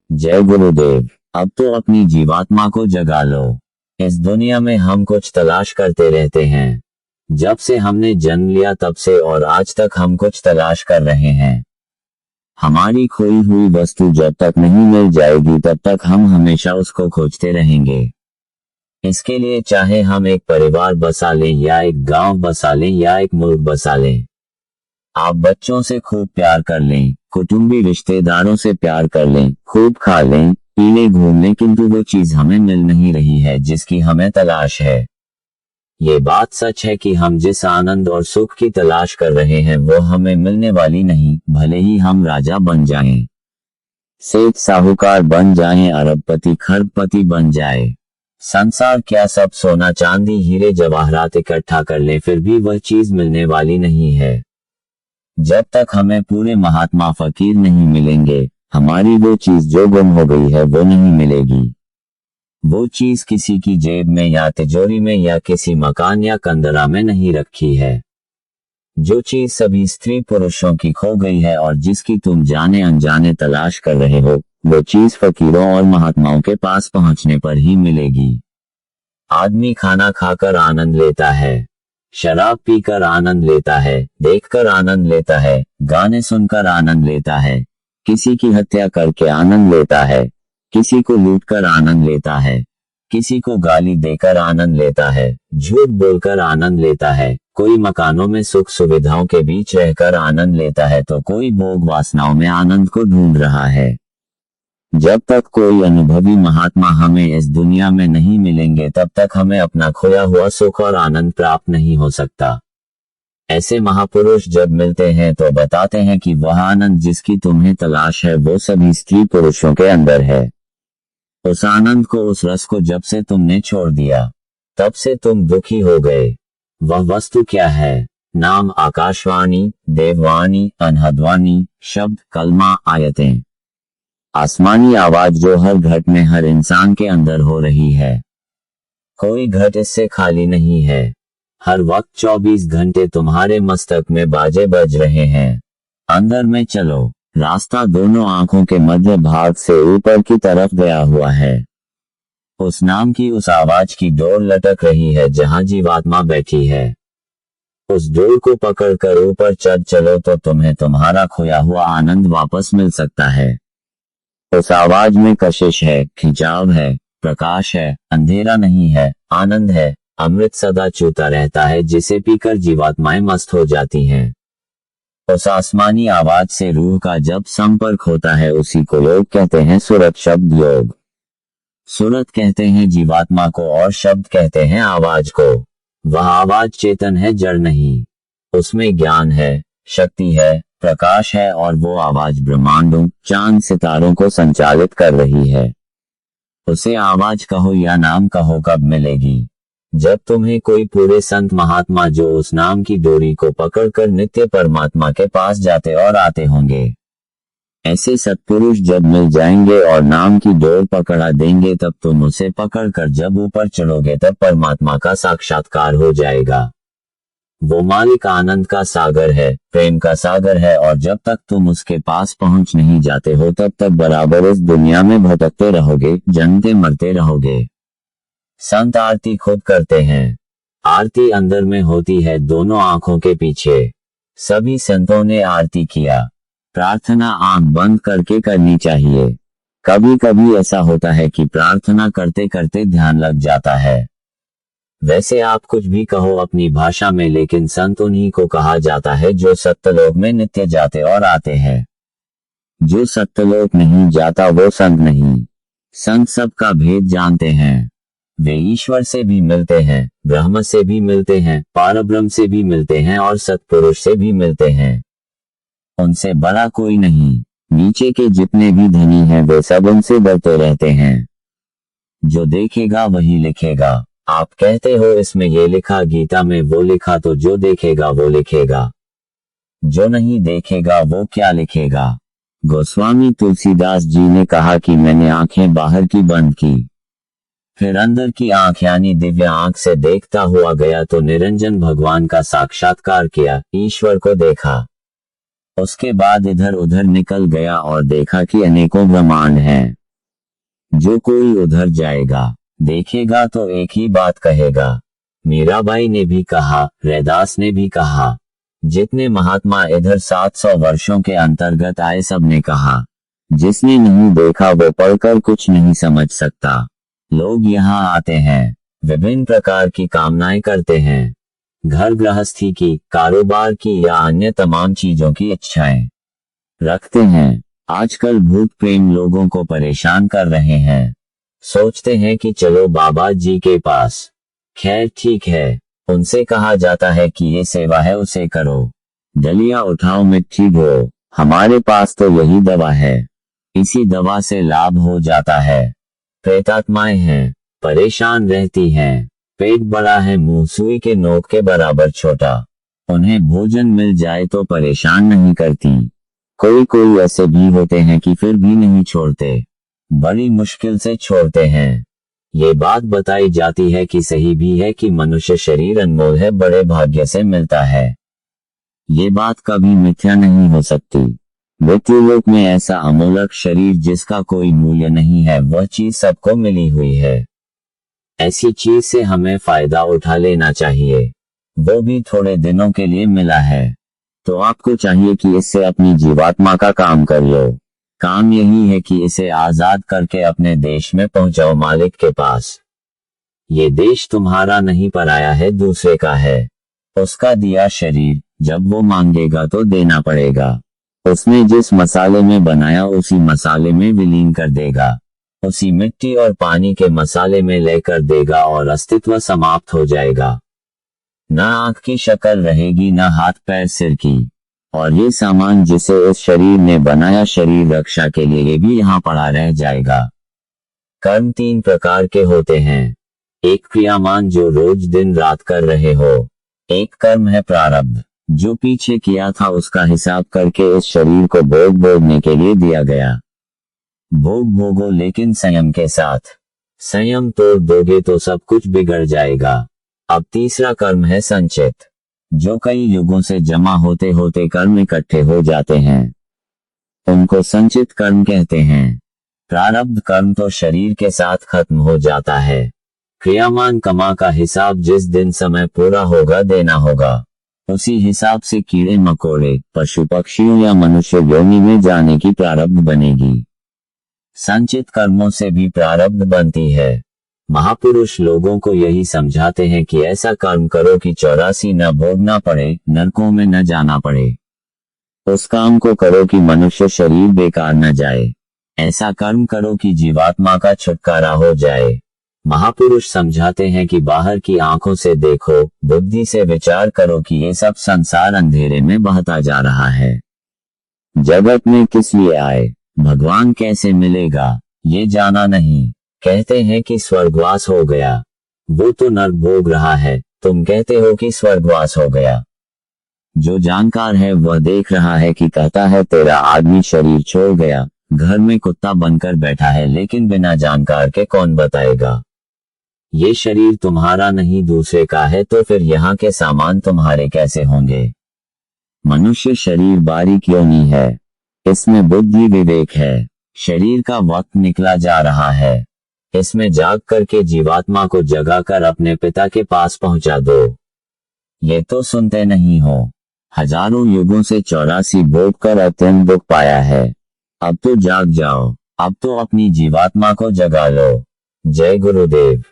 जय गुरुदेव। अब तो अपनी जीवात्मा को जगा लो। इस दुनिया में हम कुछ तलाश करते रहते हैं। जब से हमने जन्म लिया तब से और आज तक हम कुछ तलाश कर रहे हैं। हमारी खोई हुई वस्तु जब तक नहीं मिल जाएगी तब तक हम हमेशा उसको खोजते रहेंगे। इसके लिए चाहे हम एक परिवार बसा लें या एक गांव बसा लें या एक मुल्क बसा लें। आप बच्चों से खूब प्यार कर लें, कुटुंबी रिश्तेदारों से प्यार कर लें, खूब खा लें, पी लें, घूम लें, किंतु वो चीज हमें मिल नहीं रही है जिसकी हमें तलाश है। ये बात सच है कि हम जिस आनंद और सुख की तलाश कर रहे हैं वो हमें मिलने वाली नहीं, भले ही हम राजा बन जाएं, सेठ साहूकार बन जाएं, अरबपति खरबपति बन जाए। संसार क्या सब सोना चांदी हीरे जवाहरात इकट्ठा कर ले, फिर भी वह चीज मिलने वाली नहीं है। जब तक हमें पूरे महात्मा फकीर नहीं मिलेंगे, हमारी वो चीज जो गुम हो गई है वो नहीं मिलेगी। वो चीज किसी की जेब में या तिजोरी में या किसी मकान या कंदरा में नहीं रखी है। जो चीज सभी स्त्री पुरुषों की खो गई है और जिसकी तुम जाने अनजाने तलाश कर रहे हो, वो चीज फकीरों और महात्माओं के पास पहुंचने पर ही मिलेगी। आदमी खाना खाकर आनंद लेता है, शराब पीकर आनंद लेता है, देखकर आनंद लेता है, गाने सुनकर आनंद लेता है, किसी की हत्या करके आनंद लेता है, किसी को लूटकर आनंद लेता है, किसी को गाली देकर आनंद लेता है, झूठ बोलकर आनंद लेता है, कोई मकानों में सुख सुविधाओं के बीच रहकर आनंद लेता है तो कोई भोग वासनाओं में आनंद को ढूंढ रहा है। जब तक कोई अनुभवी महात्मा हमें इस दुनिया में नहीं मिलेंगे तब तक हमें अपना खोया हुआ सुख और आनंद प्राप्त नहीं हो सकता। ऐसे महापुरुष जब मिलते हैं तो बताते हैं कि वह आनंद जिसकी तुम्हें तलाश है वो सभी स्त्री पुरुषों के अंदर है। उस आनंद को, उस रस को जब से तुमने छोड़ दिया तब से तुम दुखी हो गए। वह वस्तु क्या है? नाम आकाशवाणी, देववाणी, अनहदवाणी, शब्द, कलमा, आयतें, आसमानी आवाज जो हर घट में हर इंसान के अंदर हो रही है। कोई घट इससे खाली नहीं है। हर वक्त 24 घंटे तुम्हारे मस्तक में बाजे बज रहे हैं। अंदर में चलो, रास्ता दोनों आंखों के मध्य भाग से ऊपर की तरफ गया हुआ है। उस नाम की, उस आवाज की डोर लटक रही है जहां जीवात्मा बैठी है। उस डोर को पकड़कर ऊपर चढ़ चलो तो तुम्हें तुम्हारा खोया हुआ आनंद वापस मिल सकता है। उस आवाज में कशिश है, खिंचाव है, प्रकाश है, अंधेरा नहीं है, आनंद है, अमृत सदा चूता रहता है जिसे पीकर जीवात्माएं मस्त हो जाती हैं। उस आसमानी आवाज से रूह का जब संपर्क होता है उसी को लोग कहते हैं सुरत शब्द योग। सुरत कहते हैं जीवात्मा को और शब्द कहते हैं आवाज को। वह आवाज चेतन है, जड़ नहीं। उसमें ज्ञान है, शक्ति है, प्रकाश है और वो आवाज ब्रह्मांडों, चांद सितारों को संचालित कर रही है। उसे आवाज कहो या नाम कहो, कब मिलेगी? जब तुम्हें कोई पूरे संत महात्मा जो उस नाम की डोरी को पकड़कर नित्य परमात्मा के पास जाते और आते होंगे। ऐसे सत्पुरुष जब मिल जाएंगे और नाम की डोर पकड़ा देंगे तब तुम उसे पकड़कर जब ऊपर चढ़ोगे तब परमात्मा का साक्षात्कार हो जाएगा। वो मालिक आनंद का सागर है, प्रेम का सागर है और जब तक तुम उसके पास पहुंच नहीं जाते हो तब तक बराबर इस दुनिया में भटकते रहोगे, जन्मते मरते रहोगे। संत आरती खुद करते हैं। आरती अंदर में होती है, दोनों आंखों के पीछे। सभी संतों ने आरती किया। प्रार्थना आंख बंद करके करनी चाहिए। कभी कभी ऐसा होता है कि प्रार्थना करते करते ध्यान लग जाता है। वैसे आप कुछ भी कहो अपनी भाषा में, लेकिन संत उन्हीं को कहा जाता है जो सत्यलोक में नित्य जाते और आते हैं। जो सत्यलोक नहीं जाता वो संत नहीं। संत सबका भेद जानते हैं। वे ईश्वर से भी मिलते हैं, ब्रह्म से भी मिलते हैं, पारब्रह्म से भी मिलते हैं और सत्पुरुष से भी मिलते हैं। उनसे बड़ा कोई नहीं। नीचे के जितने भी धनी हैं वे सब उनसे डरते रहते हैं। जो देखेगा वही लिखेगा। आप कहते हो इसमें ये लिखा, गीता में वो लिखा, तो जो देखेगा वो लिखेगा। जो नहीं देखेगा वो क्या लिखेगा? गोस्वामी तुलसीदास जी ने कहा कि मैंने आंखें बाहर की बंद की, फिर अंदर की आंख यानी दिव्य आंख से देखता हुआ गया तो निरंजन भगवान का साक्षात्कार किया, ईश्वर को देखा। उसके बाद इधर उधर निकल गया और देखा कि अनेकों ब्रह्मांड हैं। जो कोई उधर जाएगा देखेगा तो एक ही बात कहेगा। मीराबाई ने भी कहा, रैदास ने भी कहा, जितने महात्मा इधर 700 वर्षों के अंतर्गत आए सब ने कहा, जिसने नहीं देखा वो पढ़कर कुछ नहीं समझ सकता। लोग यहाँ आते हैं, विभिन्न प्रकार की कामनाएं करते हैं, घर गृहस्थी की, कारोबार की या अन्य तमाम चीजों की इच्छाएं रखते हैं। आजकल भूत प्रेम लोगों को परेशान कर रहे हैं। सोचते हैं कि चलो बाबा जी के पास। खैर ठीक है, उनसे कहा जाता है कि ये सेवा है उसे करो, डलिया उठाओ मिट्टी ढो। हमारे पास तो यही दवा है, इसी दवा से लाभ हो जाता है। प्रेतात्माएं हैं, परेशान रहती हैं, पेट बड़ा है मुंह सुई के नोक के बराबर छोटा, उन्हें भोजन मिल जाए तो परेशान नहीं करती। कोई ऐसे भी होते हैं कि फिर भी नहीं छोड़ते, बड़ी मुश्किल से छोड़ते हैं। ये बात बताई जाती है कि सही भी है कि मनुष्य शरीर अनमोल है, बड़े भाग्य से मिलता है। ये बात कभी मिथ्या नहीं हो सकती। मृत्युलोक में ऐसा अमूलक शरीर जिसका कोई मूल्य नहीं है, वह चीज सबको मिली हुई है। ऐसी चीज से हमें फायदा उठा लेना चाहिए, वो भी थोड़े दिनों के लिए मिला है, तो आपको चाहिए कि इससे अपनी जीवात्मा का काम कर लो। काम यही है कि इसे आजाद करके अपने देश में पहुंचाओ, मालिक के पास। ये देश तुम्हारा नहीं पराया है, दूसरे का है। उसका दिया शरीर जब वो मांगेगा तो देना पड़ेगा। उसने जिस मसाले में बनाया उसी मसाले में विलीन कर देगा, उसी मिट्टी और पानी के मसाले में लेकर देगा और अस्तित्व समाप्त हो जाएगा। ना आंख की शक्ल रहेगी, ना हाथ पैर सिर की, और ये सामान जिसे इस शरीर ने बनाया शरीर रक्षा के लिए, ये भी यहाँ पड़ा रह जाएगा। कर्म 3 प्रकार के होते हैं। एक क्रियामान जो रोज दिन रात कर रहे हो। एक कर्म है प्रारब्ध, जो पीछे किया था उसका हिसाब करके इस शरीर को भोग भोगने के लिए दिया गया। भोग भोगो लेकिन संयम के साथ। संयम तोड़ दोगे तो सब कुछ बिगड़ जाएगा। अब तीसरा कर्म है संचित, जो कई युगों से जमा होते होते कर्म इकट्ठे हो जाते हैं, उनको संचित कर्म कहते हैं। प्रारब्ध कर्म तो शरीर के साथ खत्म हो जाता है। क्रियामान कमा का हिसाब जिस दिन समय पूरा होगा देना होगा, उसी हिसाब से कीड़े मकोड़े, पशु पक्षियों या मनुष्य योनि में जाने की प्रारब्ध बनेगी। संचित कर्मों से भी प्रारब्ध बनती है। महापुरुष लोगों को यही समझाते हैं कि ऐसा कर्म करो कि 84 न भोगना पड़े, नरकों में न जाना पड़े। उस काम को करो कि मनुष्य शरीर बेकार न जाए। ऐसा कर्म करो कि जीवात्मा का छुटकारा हो जाए। महापुरुष समझाते हैं कि बाहर की आंखों से देखो, बुद्धि से विचार करो कि ये सब संसार अंधेरे में बहता जा रहा है। जगत में किस लिए आए, भगवान कैसे मिलेगा, ये जाना नहीं। कहते हैं कि स्वर्गवास हो गया, वो तो नरक भोग रहा है, तुम कहते हो कि स्वर्गवास हो गया। जो जानकार है वह देख रहा है कि कहता है तेरा आदमी शरीर छोड़ गया, घर में कुत्ता बनकर बैठा है, लेकिन बिना जानकार के कौन बताएगा। ये शरीर तुम्हारा नहीं दूसरे का है, तो फिर यहाँ के सामान तुम्हारे कैसे होंगे। मनुष्य शरीर बारीक योनि है, इसमें बुद्धि विवेक है। शरीर का वक्त निकला जा रहा है, इसमें जाग करके जीवात्मा को जगाकर अपने पिता के पास पहुंचा दो। ये तो सुनते नहीं हो। हजारों युगों से 84 भोग कर अत्यंत दुख पाया है। अब तो जाग जाओ, अब तो अपनी जीवात्मा को जगा लो। जय गुरुदेव।